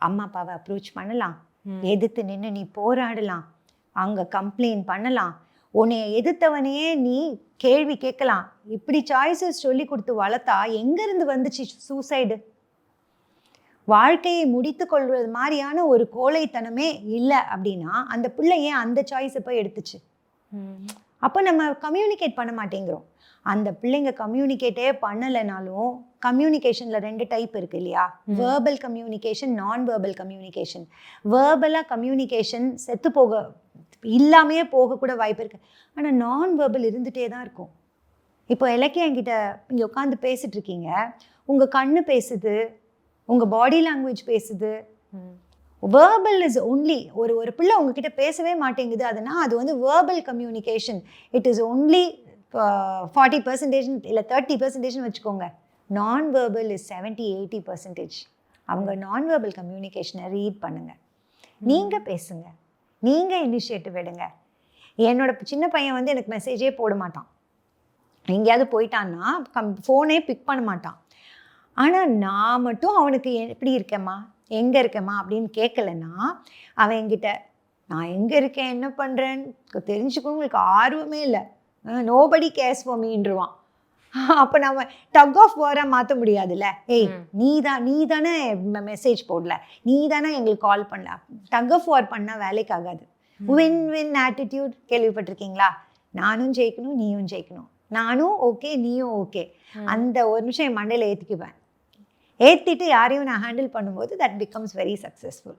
அம்மா அப்பாவை அப்ரோச் பண்ணலாம், எதிர்த்து நின்று நீ போராடலாம், அங்கே கம்ப்ளைண்ட் பண்ணலாம், உன்னை எதிர்த்தவனையே நீ கேள்வி கேட்கலாம். இப்படி சாய்ஸஸ் சொல்லி கொடுத்து வளர்த்தா எங்கேருந்து வந்துச்சு சூசைடு? வாழ்க்கையை முடித்து கொள்வது மாதிரியான ஒரு கோழைத்தனமே இல்லை அப்படின்னா அந்த பிள்ளை ஏன் அந்த சாய்ஸை போய் எடுத்துச்சு? அப்போ நம்ம கம்யூனிகேட் பண்ண மாட்டேங்கிறோம். அந்த பிள்ளைங்க கம்யூனிகேட்டே பண்ணலைனாலும் கம்யூனிகேஷனில் 2 டைப் இருக்குது இல்லையா, வேர்பல் கம்யூனிகேஷன், நான் வேர்பல் கம்யூனிகேஷன். வேர்பலாக கம்யூனிகேஷன் செத்து இல்லாமையே போகக்கூட வாய்ப்பு இருக்குது, ஆனால் நான் வேர்பல் இருந்துகிட்டே தான் இருக்கும். இப்போ இலக்கியம் என்கிட்ட இங்கே உட்காந்து பேசிகிட்டு இருக்கீங்க, உங்கள் கண்ணு பேசுது, உங்கள் பாடி லாங்குவேஜ் பேசுது, வேர்பல் இஸ் ஒன்லி ஒரு பிள்ளை உங்ககிட்ட பேசவே மாட்டேங்குது அதுனா அது வந்து verbal communication. It is only 40% இல்லை 30% வச்சுக்கோங்க. நான் வேர்பல் இஸ் 70-80%. அவங்க நான் வேர்பல் கம்யூனிகேஷனை ரீட் பண்ணுங்க, நீங்கள் பேசுங்க, நீங்கள் இனிஷியேட்டிவ் எடுங்க. என்னோட சின்ன பையன் வந்து எனக்கு மெசேஜே போட மாட்டான், எங்கேயாவது போயிட்டான்னா ஃபோனே பிக் பண்ண மாட்டான். ஆனால் நான் மட்டும் அவனுக்கு எப்படி இருக்கேம்மா எங்கே இருக்கேம்மா அப்படின்னு கேட்கலன்னா அவன் என்கிட்ட நான் எங்கே இருக்கேன் என்ன பண்ணுறேன்னு தெரிஞ்சுக்கணும் உங்களுக்கு ஆர்வமே இல்லை, நோபடி கேர்ஸ் ஃபார் மீன்றுவான். அப்போ நம்ம டக் ஆஃப் வாராக மாற்ற முடியாதுல்ல. ஏய் நீ தானே மெசேஜ் போடல, நீ தானே எங்களுக்கு கால் பண்ணல. டக் ஆஃப் வார் பண்ணால் வேலைக்கு ஆகாது. வின் வின் ஆட்டிடியூட் கேள்விப்பட்டிருக்கீங்களா? நானும் ஜெயிக்கணும் நீயும் ஜெயிக்கணும், நானும் ஓகே நீயும் ஓகே. அந்த ஒரு நிமிஷம் என் மண்டையில் ஏற்றிக்குவேன். ஏற்றிட்டு யாரையும் நான் ஹேண்டில் பண்ணும்போது that becomes very successful.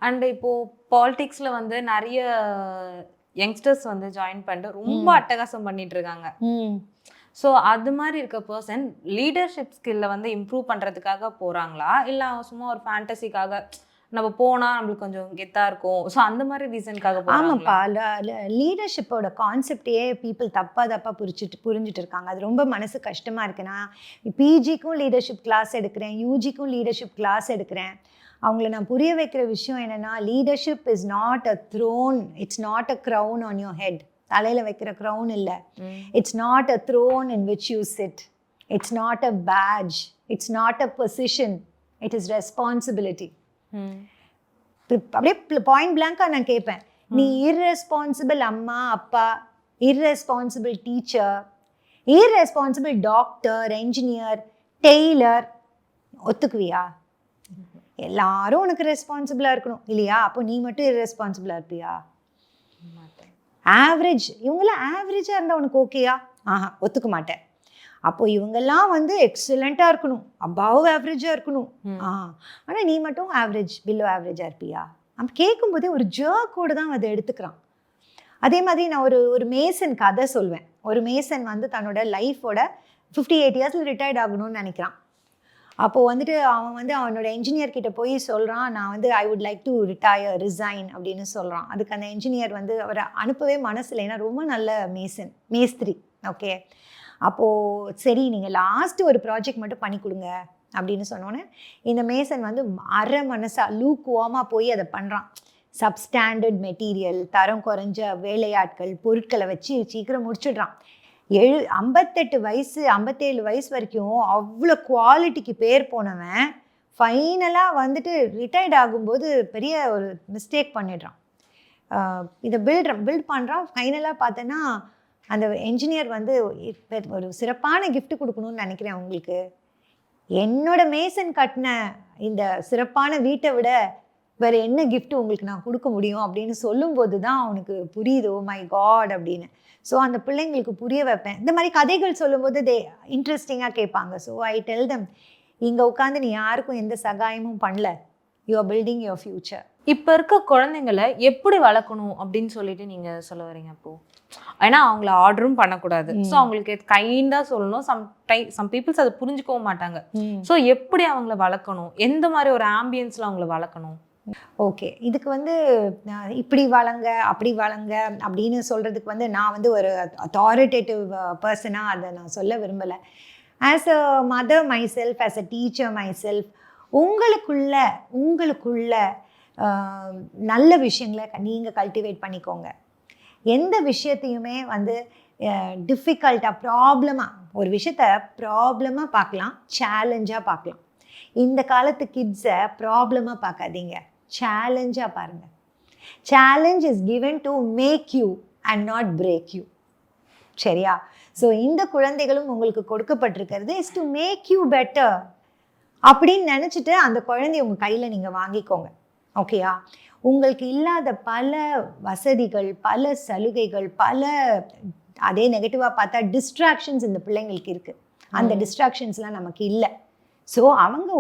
And இப்போது பாலிடிக்ஸில் வந்து நிறைய யங்ஸ்டர்ஸ் வந்து ஜாயின் பண்ணிட்டு ரொம்ப அட்டகாசம் பண்ணிட்டு இருக்காங்க. ஸோ அது மாதிரி இருக்க பர்சன் லீடர்ஷிப் ஸ்கில்ல வந்து இம்ப்ரூவ் பண்ணுறதுக்காக போகிறாங்களா, இல்லை சும்மா ஒரு ஃபேண்டசிக்காக நம்ம போனால் நம்மளுக்கு கொஞ்சம் கெத்தாக இருக்கும், ஸோ அந்த மாதிரி ரீசனுக்காக ஆமாப்பா. லீடர்ஷிப்போட கான்செப்டையே பீப்புள் தப்பாக புரிஞ்சுட்டு இருக்காங்க. அது ரொம்ப மனசு கஷ்டமாக இருக்குது. நான் பிஜிக்கும் லீடர்ஷிப் கிளாஸ் எடுக்கிறேன், யூஜிக்கும் லீடர்ஷிப் கிளாஸ் எடுக்கிறேன். அவங்கள நான் புரிய வைக்கிற விஷயம் என்னென்னா, leadership is not a throne, it's not a crown on your head. தலையில் வைக்கிற க்ரௌன் இல்லை. It's not a throne in which you sit. It's not a badge. It's not a position. It is responsibility. அப்படியே point பிளாங்காக நான் கேட்பேன், நீ irresponsible அம்மா அப்பா, irresponsible teacher, irresponsible doctor, engineer, tailor ஒத்துக்குவியா? எல்லாரும் உனக்கு ரெஸ்பான்சிபிளாக இருக்கணும் இல்லையா? அப்போ நீ மட்டும் இர்ரெஸ்பான்சிபிளாக இருப்பியா? ஆவரேஜ், இவங்கெல்லாம் ஆவரேஜாக இருந்தால் உனக்கு ஓகேயா? ஒத்துக்க மாட்டேன். அப்போ இவங்கெல்லாம் வந்து எக்ஸலண்ட்டாக இருக்கணும், அபவ் ஆவரேஜாக இருக்கணும். ஆனால் நீ மட்டும் ஆவரேஜ் பிலோ ஆவரேஜாக இருப்பியா? அப்போ கேட்கும்போதே ஒரு ஜர்க்கோடு தான் அதை எடுத்துக்கிறான். அதே மாதிரி நான் ஒரு மேசன் கதை சொல்வேன். ஒரு மேசன் வந்து தன்னோட லைஃபோட 58 இயர்ஸில் ரிட்டையர்ட் ஆகணும்னு நினைக்கிறான். அப்போது வந்துட்டு அவன் வந்து அவனோட என்ஜினியர் கிட்ட போய் சொல்கிறான், நான் வந்து I would like to retire resign அப்படின்னு சொல்கிறான். அதுக்கு அந்த என்ஜினியர் வந்து அவரை அனுப்பவே மனசில், ஏன்னா ரொம்ப நல்ல மேஸ்திரி. ஓகே, அப்போது சரி நீங்கள் லாஸ்ட்டு ஒரு ப்ராஜெக்ட் மட்டும் பண்ணி கொடுங்க அப்படின்னு சொன்னோன்னே இந்த மேசன் வந்து அரை மனசாக லூக்குவாமாக போய் அதை பண்ணுறான். சப்ஸ்டாண்டர்ட் மெட்டீரியல், தரம் குறைஞ்ச வேலையாட்கள், பொருட்களை வச்சு சீக்கிரம் முடிச்சிடுறான். 57 வயசு வரைக்கும் அவ்வளோ குவாலிட்டிக்கு பேர் போனவன் ஃபைனலாக வந்துட்டு ரிட்டையர்ட் ஆகும்போது பெரிய ஒரு மிஸ்டேக் பண்ணிடுறான். இதை பில்ட் பண்ணுறான். ஃபைனலாக பார்த்தோன்னா அந்த என்ஜினியர் வந்து ஒரு சிறப்பான கிஃப்ட் கொடுக்கணும்னு நினைக்கிறேன் உங்களுக்கு. என்னோட மேசன் கட்டின இந்த சிறப்பான வீட்டை விட வேறு என்ன கிஃப்ட் உங்களுக்கு நான் கொடுக்க முடியும் அப்படின்னு சொல்லும்போது தான் அவனுக்கு புரியுது, ஓ மை காட் அப்படின்னு. ஸோ அந்த பிள்ளைங்களுக்கு புரிய வைப்பேன். இந்த மாதிரி கதைகள் சொல்லும்போது இன்ட்ரெஸ்டிங்காக கேட்பாங்க. ஸோ ஐ டெல் தம், இங்கே உட்காந்து நீ யாருக்கும் எந்த சகாயமும் பண்ணல, you are building your future. இப்போ இருக்க குழந்தைங்களை எப்படி வளர்க்கணும் அப்படின்னு சொல்லிட்டு நீங்கள் சொல்ல வரீங்க? அப்போ ஏன்னா அவங்கள ஆர்டரும் பண்ணக்கூடாது, ஸோ அவங்களுக்கு கைண்டாக சொல்லணும். சம் பீப்புள்ஸ் அதை புரிஞ்சுக்கவும் மாட்டாங்க. ஸோ எப்படி அவங்கள வளர்க்கணும், எந்த மாதிரி ஒரு ஆம்பியன்ஸில் அவங்கள வளர்க்கணும்? ஓகே, இதுக்கு வந்து இப்படி வளங்க அப்படி வளங்க அப்படின்னு சொல்கிறதுக்கு வந்து நான் வந்து ஒரு அத்தாரிட்டேட்டிவ் பர்சனாக அதை நான் சொல்ல விரும்பலை. As a mother my self, as a teacher my self, உங்களுக்குள்ள நல்ல விஷயங்களை நீங்கள் கல்டிவேட் பண்ணிக்கோங்க. எந்த விஷயத்தையுமே வந்து டிஃபிகல்ட்டாக ப்ராப்ளமாக, ஒரு விஷயத்த ப்ராப்ளமாக பார்க்கலாம், சேலஞ்சாக பார்க்கலாம். இந்த காலத்து கிட்ஸை ப்ராப்ளமாக பார்க்காதீங்க, சேலஞ்சாக பாருங்கள். Challenge is given to make you and not break you. சரியா? ஸோ இந்த குழந்தைகளும் உங்களுக்கு கொடுக்கப்பட்டிருக்கிறது is to make you better அப்படின்னு நினச்சிட்டு அந்த குழந்தைய உங்கள் கையில் நீங்கள் வாங்கிக்கோங்க. ஓகேயா? உங்களுக்கு இல்லாத பல வசதிகள், பல சலுகைகள், அதே நெகட்டிவாக பார்த்தா டிஸ்ட்ராக்ஷன்ஸ் இந்த பிள்ளைங்களுக்கு இருக்குது. அந்த டிஸ்ட்ராக்ஷன்ஸ்லாம் நமக்கு இல்லை. ஸோ அவங்க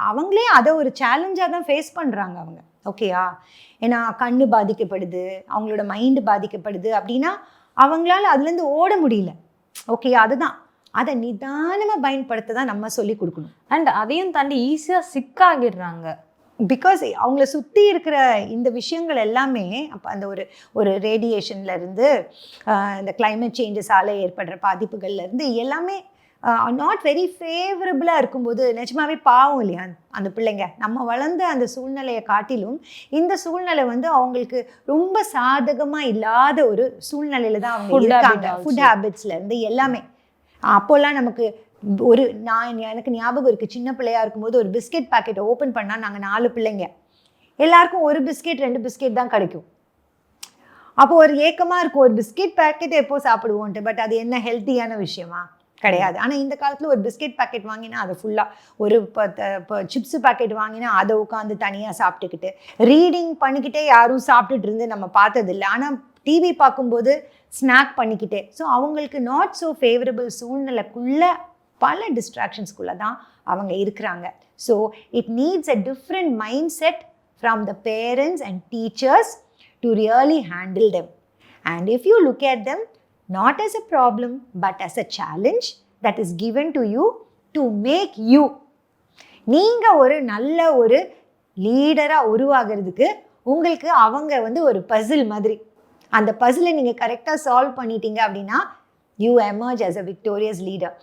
அவங்களே அதை ஒரு சேலஞ்சாக தான் ஃபேஸ் பண்ணுறாங்க அவங்க. ஓகேயா? ஏன்னா கண்ணு பாதிக்கப்படுது, அவங்களோட மைண்டு பாதிக்கப்படுது அப்படின்னா அவங்களால அதுலேருந்து ஓட முடியல. ஓகேயா? அதுதான், அதை நிதானமாக பயன்படுத்த தான் நம்ம சொல்லி கொடுக்கணும். அண்ட் அதையும் தாண்டி ஈஸியாக சிக்காகிடுறாங்க. பிகாஸ் அவங்கள சுற்றி இருக்கிற இந்த விஷயங்கள் எல்லாமே அப்போ அந்த ஒரு ரேடியேஷன்லேருந்து இந்த கிளைமேட் சேஞ்சஸால் ஏற்படுற பாதிப்புகள்லேருந்து எல்லாமே நாட் வெரி ஃபேவரபுளாக இருக்கும்போது நிஜமாவே பாவம் இல்லையா அந்த பிள்ளைங்க. நம்ம வளர்ந்த அந்த சூழ்நிலையை காட்டிலும் இந்த சூழ்நிலை வந்து அவங்களுக்கு ரொம்ப சாதகமாக இல்லாத ஒரு சூழ்நிலையில் தான் அவங்க இருக்காங்க. ஃபுட் ஹேபிட்ஸ்லேருந்து எல்லாமே. அப்போல்லாம் நமக்கு எனக்கு ஞாபகம் இருக்குது, சின்ன பிள்ளையா இருக்கும்போது ஒரு பிஸ்கெட் பேக்கெட்டை ஓப்பன் பண்ணால் நாங்கள் 4 பிள்ளைங்க, எல்லாருக்கும் ஒரு பிஸ்கெட் 2 பிஸ்கெட் தான் கிடைக்கும். அப்போ ஒரு ஏக்கமாக இருக்கும், ஒரு பிஸ்கெட் பேக்கெட் எப்போ சாப்பிடுவோன்ட்டு. பட் அது என்ன ஹெல்த்தியான விஷயமா? கிடையாது. ஆனால் இந்த காலத்தில் ஒரு பிஸ்கெட் பேக்கெட் வாங்கினா அதை ஃபுல்லாக ஒரு இப்போ சிப்ஸு பேக்கெட் வாங்கினா அதை உட்காந்து தனியாக சாப்பிட்டுக்கிட்டு ரீடிங் பண்ணிக்கிட்டே யாரும் சாப்பிட்டுட்டு இருந்து நம்ம பார்த்ததில்லை. ஆனால் டிவி பார்க்கும்போது ஸ்நாக் பண்ணிக்கிட்டே. ஸோ அவங்களுக்கு நாட் ஸோ ஃபேவரபிள் சூழ்நிலைக்குள்ளே பல டிஸ்ட்ராக்ஷன்ஸ்குள்ளே தான் அவங்க இருக்கிறாங்க. So it needs a different mind set from the parents and teachers to really handle them. And if you look at them not as a problem but as a challenge that is given to you to make you. நீங்க ஒரு நல்ல ஒரு லீடரா உருவாகிறதுக்கு உங்களுக்கு அவங்க வந்து ஒரு பசில் மாதிரி. அந்த பசிலை நீங்க கரெக்டாக சால்வ் பண்ணிட்டீங்க அப்படின்னா you emerge as a victorious leader.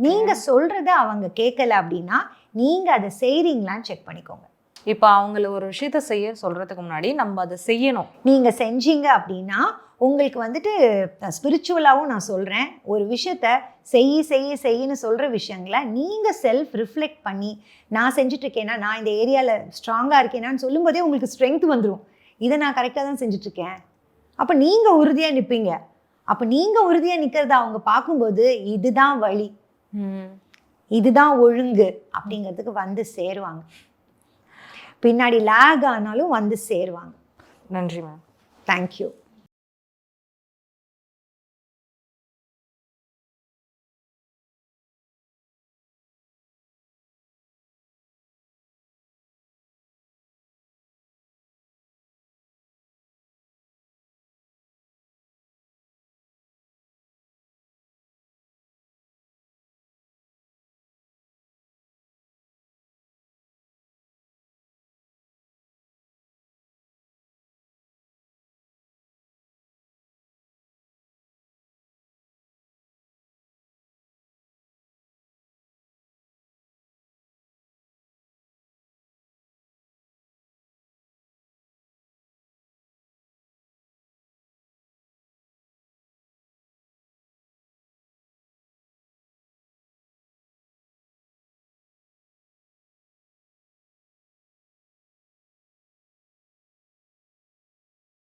நீங்க சொல்றத அவங்க கேட்கல அப்படின்னா நீங்க அதை செய்றீங்களான்னு செக் பண்ணிக்கோங்க. இப்போ அவங்கள ஒரு விஷயத்த செய்ய சொல்றதுக்கு முன்னாடி நம்ம அதை செய்யணும். நீங்க செஞ்சீங்க அப்படின்னா உங்களுக்கு வந்துட்டு ஸ்பிரிச்சுவலாகவும் நான் சொல்கிறேன், ஒரு விஷயத்த செய்யின்னு சொல்கிற விஷயங்களை நீங்கள் செல்ஃப் ரிஃப்ளெக்ட் பண்ணி நான் செஞ்சுட்ருக்கேன்னா, நான் இந்த ஏரியாவில் ஸ்ட்ராங்காக இருக்கேனான்னு சொல்லும்போதே உங்களுக்கு ஸ்ட்ரென்த் வந்துடும். இதை நான் கரெக்டாக தான் செஞ்சுட்ருக்கேன். அப்போ நீங்கள் உறுதியாக நிற்பீங்க. அப்போ நீங்கள் உறுதியாக நிற்கிறத அவங்க பார்க்கும்போது இதுதான் வழி, இதுதான் ஒழுங்கு அப்படிங்கிறதுக்கு வந்து சேருவாங்க. பின்னாடி லேக் ஆனாலும் வந்து சேருவாங்க. நன்றி மேம். தேங்க்யூ.